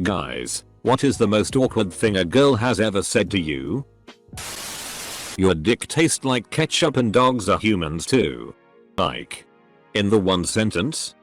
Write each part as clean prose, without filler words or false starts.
Guys, what is the most awkward thing a girl has ever said to you? Your dick tastes like ketchup and dogs are humans too. Like, in the one sentence?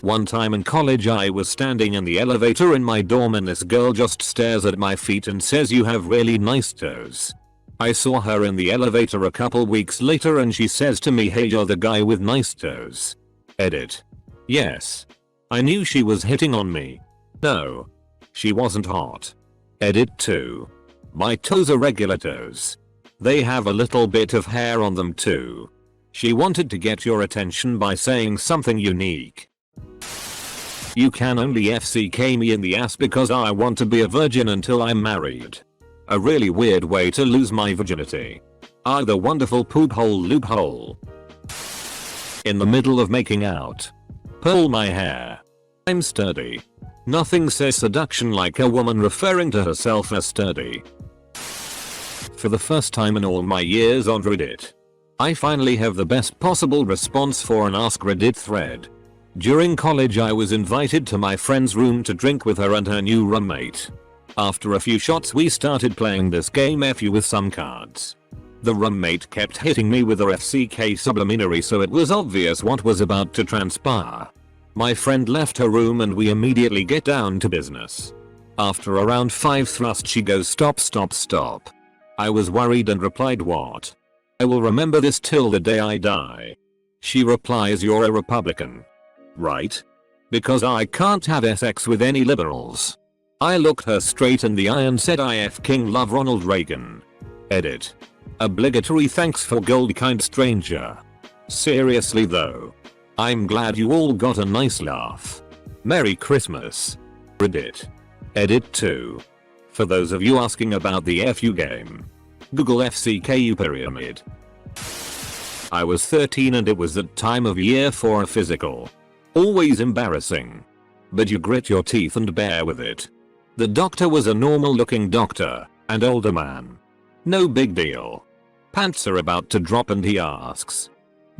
One time in college I was standing in the elevator in my dorm and this girl just stares at my feet and says you have really nice toes. I saw her in the elevator a couple weeks later and she says to me, hey, you're the guy with nice toes. Edit. Yes. I knew she was hitting on me. No. She wasn't hot. Edit 2. My toes are regular toes. They have a little bit of hair on them too. She wanted to get your attention by saying something unique. You can only FCK me in the ass because I want to be a virgin until I'm married. A really weird way to lose my virginity. The wonderful poop hole loophole. In the middle of making out. Pull my hair. I'm sturdy. Nothing says seduction like a woman referring to herself as sturdy. For the first time in all my years on Reddit, I finally have the best possible response for an AskReddit thread. During college I was invited to my friend's room to drink with her and her new roommate. After a few shots we started playing this game FU with some cards. The roommate kept hitting me with her FCK subliminary, so it was obvious what was about to transpire. My friend left her room and we immediately get down to business. After around 5 thrusts she goes, stop stop stop. I was worried and replied, what? I will remember this till the day I die. She replies, you're a Republican. Right? Because I can't have sex with any liberals. I looked her straight in the eye and said, I f***ing love Ronald Reagan. Edit. Obligatory thanks for gold, kind stranger. Seriously though. I'm glad you all got a nice laugh. Merry Christmas. Reddit. Edit 2. For those of you asking about the FU game, Google FCKU pyramid. I was 13 and it was that time of year for a physical. Always embarrassing. But you grit your teeth and bear with it. The doctor was a normal looking doctor, and older man. No big deal. Pants are about to drop and he asks,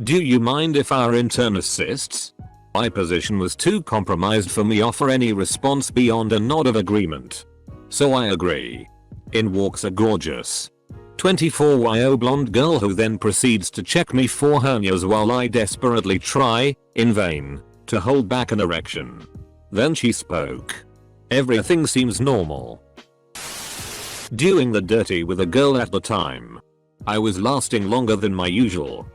do you mind if our intern assists? My position was too compromised for me offer any response beyond a nod of agreement. So I agree. In walks a gorgeous 24-year-old blonde girl who then proceeds to check me for hernias while I desperately try, in vain, to hold back an erection. Then she spoke. Everything seems normal. Doing the dirty with a girl at the time. I was lasting longer than my usual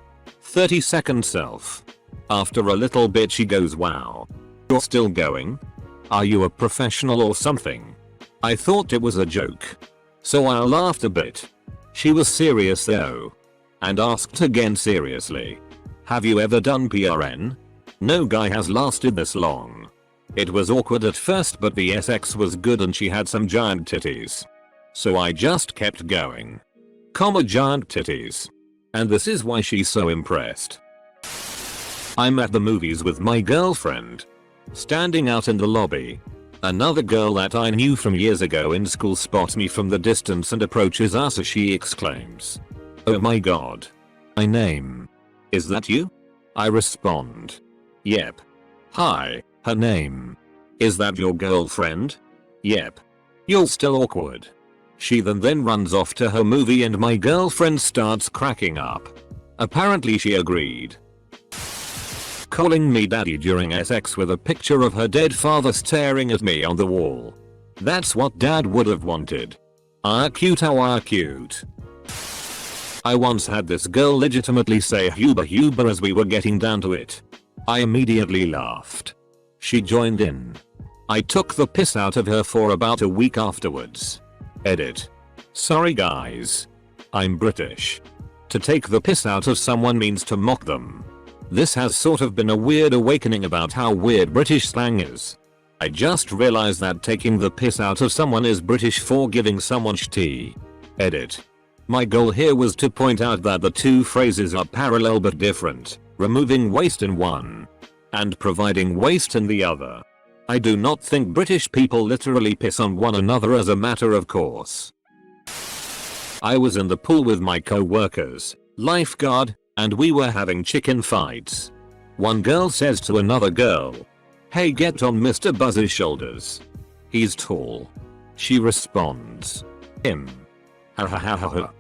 30-second self. After a little bit she goes, wow. You're still going? Are you a professional or something? I thought it was a joke. So I laughed a bit. She was serious though. And asked again seriously. Have you ever done PRN? No guy has lasted this long. It was awkward at first but the sex was good and she had some giant titties. So I just kept going. Giant titties. And this is why she's so impressed. I'm at the movies with my girlfriend. Standing out in the lobby. Another girl that I knew from years ago in school spots me from the distance and approaches us as she exclaims, oh my god. My name. Is that you? I respond. Yep. Hi, her name. Is that your girlfriend? Yep. You're still awkward. She then runs off to her movie and my girlfriend starts cracking up. Apparently she agreed. Calling me daddy during sex with a picture of her dead father staring at me on the wall. That's what dad would have wanted. Cute, how cute. I once had this girl legitimately say Huber as we were getting down to it. I immediately laughed. She joined in. I took the piss out of her for about a week afterwards. Edit. Sorry guys. I'm British. To take the piss out of someone means to mock them. This has sort of been a weird awakening about how weird British slang is. I just realized that taking the piss out of someone is British for giving someone tea. Edit. My goal here was to point out that the two phrases are parallel but different, removing waste in one and providing waste in the other. I do not think British people literally piss on one another as a matter of course. I was in the pool with my co-workers, lifeguard, and we were having chicken fights. One girl says to another girl, hey, get on Mr. Buzz's shoulders. He's tall. She responds. Him. Ha ha ha ha ha.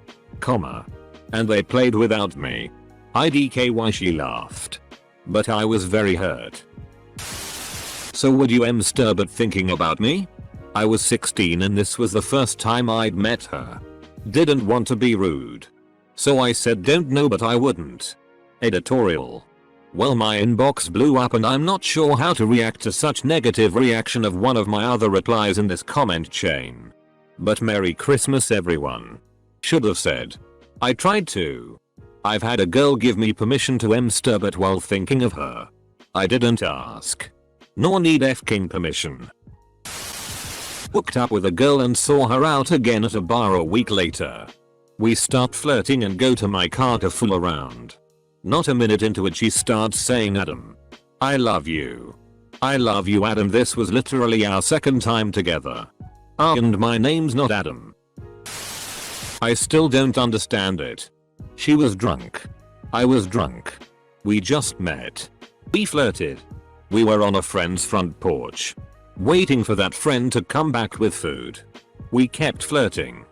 Comma. And they played without me. IDKY she laughed. But I was very hurt. So would you masturbate thinking about me? I was 16 and this was the first time I'd met her. Didn't want to be rude. So I said don't know but I wouldn't. Editorial. Well, my inbox blew up and I'm not sure how to react to such negative reaction of one of my other replies in this comment chain. But Merry Christmas everyone. Should have said. I tried to. I've had a girl give me permission to masturbate while thinking of her. I didn't ask. Nor need F-king permission. Hooked up with a girl and saw her out again at a bar a week later. We start flirting and go to my car to fool around. Not a minute into it she starts saying Adam. I love you. I love you Adam. This was literally our second time together. And my name's not Adam. I still don't understand it. She was drunk. I was drunk. We just met. We flirted. We were on a friend's front porch. Waiting for that friend to come back with food. We kept flirting.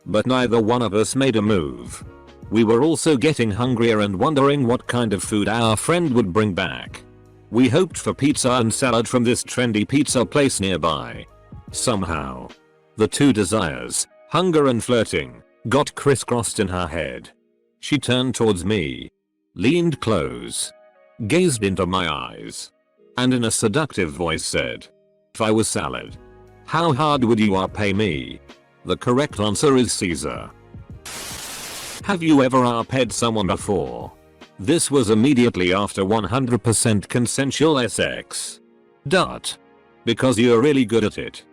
But neither one of us made a move. We were also getting hungrier and wondering what kind of food our friend would bring back. We hoped for pizza and salad from this trendy pizza place nearby. Somehow, the two desires, hunger and flirting, got crisscrossed in her head. She turned towards me, leaned close, gazed into my eyes, and in a seductive voice said, "If I was salad, how hard would you pay me?" The correct answer is Caesar. Have you ever arped someone before? This was immediately after 100% consensual sex. Dot. Because you're really good at it.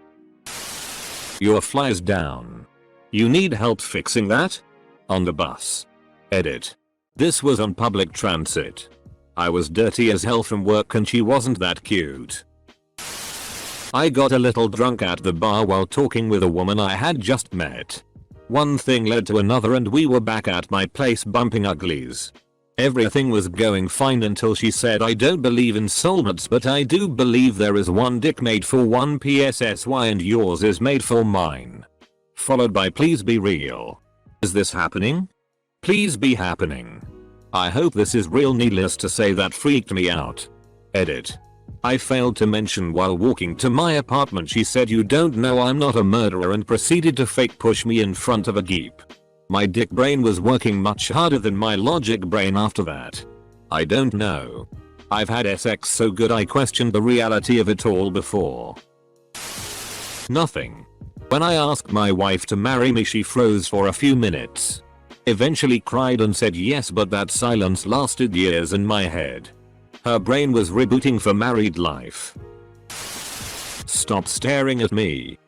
Your fly's down. You need help fixing that? On the bus. Edit. This was on public transit. I was dirty as hell from work and she wasn't that cute. I got a little drunk at the bar while talking with a woman I had just met. One thing led to another and we were back at my place bumping uglies. Everything was going fine until she said I don't believe in soulmates but I do believe there is one dick made for one PSSY and yours is made for mine. Followed by please be real. Is this happening? Please be happening. I hope this is real. Needless to say that freaked me out. Edit. I failed to mention while walking to my apartment she said you don't know I'm not a murderer and proceeded to fake push me in front of a Jeep. My dick brain was working much harder than my logic brain after that. I don't know. I've had sex so good I questioned the reality of it all before. Nothing. When I asked my wife to marry me she froze for a few minutes. Eventually cried and said yes but that silence lasted years in my head. Her brain was rebooting for married life. Stop staring at me.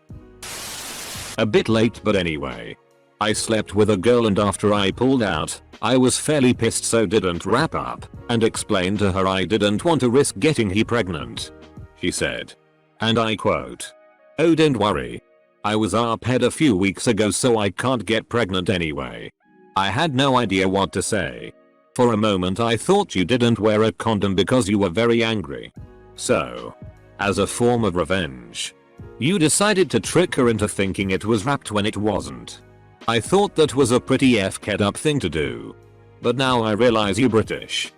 A bit late but anyway. I slept with a girl and after I pulled out, I was fairly pissed so didn't wrap up and explained to her I didn't want to risk getting he pregnant. She said, and I quote, "Oh don't worry. I was arped a few weeks ago so I can't get pregnant anyway." I had no idea what to say. For a moment I thought you didn't wear a condom because you were very angry. So, as a form of revenge, you decided to trick her into thinking it was wrapped when it wasn't. I thought that was a pretty f-ked up thing to do. But now I realize you British.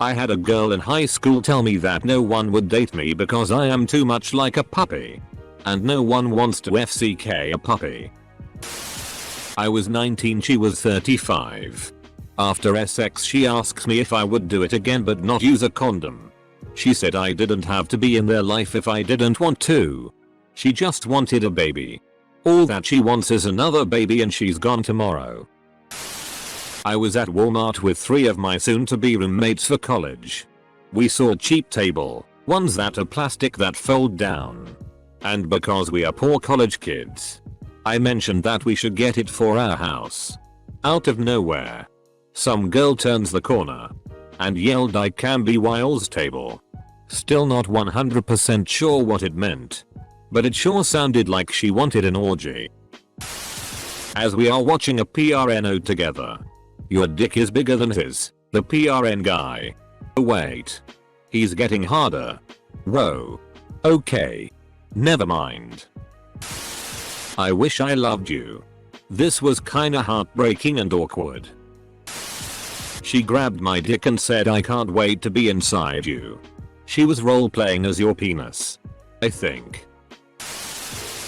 I had a girl in high school tell me that no one would date me because I am too much like a puppy. And no one wants to FCK a puppy. I was 19, she was 35. After sex she asks me if I would do it again but not use a condom. She said I didn't have to be in their life if I didn't want to. She just wanted a baby. All that she wants is another baby and she's gone tomorrow. I was at Walmart with 3 of my soon-to-be roommates for college. We saw cheap table, ones that are plastic that fold down. And because we are poor college kids, I mentioned that we should get it for our house. Out of nowhere, some girl turns the corner and yelled I can be Wiles table. Still not 100% sure what it meant, but it sure sounded like she wanted an orgy. As we are watching a PRNO together. Your dick is bigger than his, the PRN guy. Oh wait. He's getting harder. Whoa. Okay. Never mind. I wish I loved you. This was kinda heartbreaking and awkward. She grabbed my dick and said I can't wait to be inside you. She was role-playing as your penis. I think.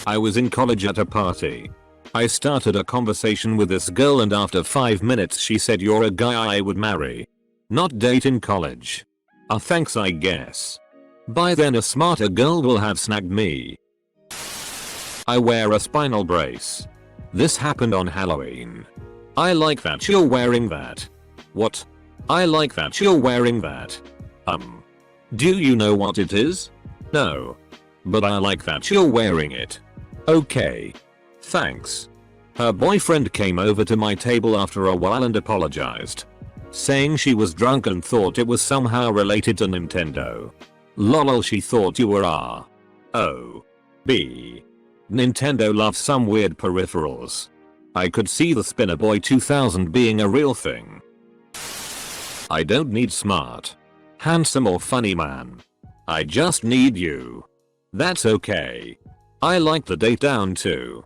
I was in college at a party. I started a conversation with this girl and after 5 minutes she said you're a guy I would marry. Not date in college. Thanks I guess. By then a smarter girl will have snagged me. I wear a spinal brace. This happened on Halloween. I like that you're wearing that. What? I like that you're wearing that. Do you know what it is? No. But I like that you're wearing it. Okay. Thanks. Her boyfriend came over to my table after a while and apologized. Saying she was drunk and thought it was somehow related to Nintendo. Lol, she thought you were R. O. B. Nintendo loves some weird peripherals. I could see the Spinner Boy 2000 being a real thing. I don't need smart, handsome or funny man. I just need you. That's okay. I like the date down too.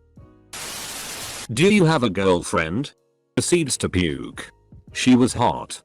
Do you have a girlfriend? Proceeds to puke. She was hot.